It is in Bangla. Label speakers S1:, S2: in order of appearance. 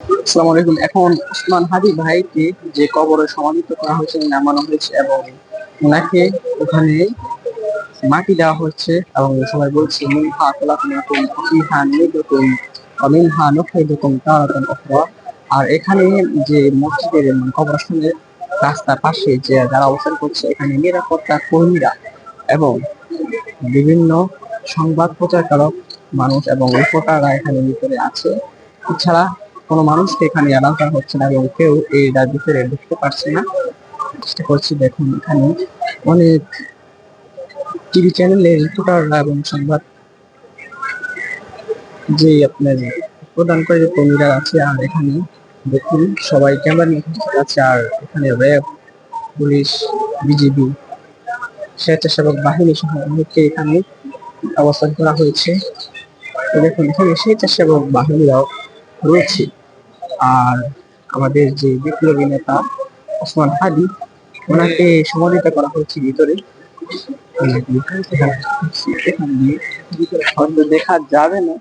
S1: আসসালামু আলাইকুম। এখন ওসমান হাদি ভাইকে যে কবরে সমাধিত করা হয়েছে, নামানো হয়েছে এবং ওনাকে ওখানে মাটি দেওয়া হচ্ছে এবং সবাই বলছে মিনহা খলাকনাকুম ওয়া ফিহা নুইদুকুম ওয়া মিনহা নুখরিজুকুম তারাতান উখরা। আর এখানে যে মসজিদের কবরস্থানের রাস্তার পাশে যে যারা অবস্থান করছে, এখানে নিরাপত্তা কর্মীরা এবং বিভিন্ন সংবাদ প্রচারকারক মানুষ এবং রিপোর্টাররা এখানে ভিতরে আছে। এছাড়া কোনো মানুষকে এখানে অ্যালাউ করা হচ্ছে না এবং কেউ এটার ভিতরে ঢুকতে পারছে না। চেষ্টা করছি, দেখুন এখানে অনেক টিভি চ্যানেলের রিপোর্টাররা এবং সংবাদ যে আপনার প্রদানকারী কর্মীরা আছে। আর এখানে দেখুন সবাই ক্যামেরা নিয়ে উপস্থিত আছে। আর এখানে র্যাব, পুলিশ, বিজিবি, স্বেচ্ছাসেবক বাহিনী সহ অনেককে এখানে অবস্থান করা হয়েছে। তো দেখুন এখানে স্বেচ্ছাসেবক বাহিনীরাও রয়েছে। আর আমাদের যে বিপ্লবী নেতা ওসমান হাদি, ওনাকে সমাধিত করা হয়েছে ভিতরে। এখান দিয়ে হয়তো দেখা যাবে না,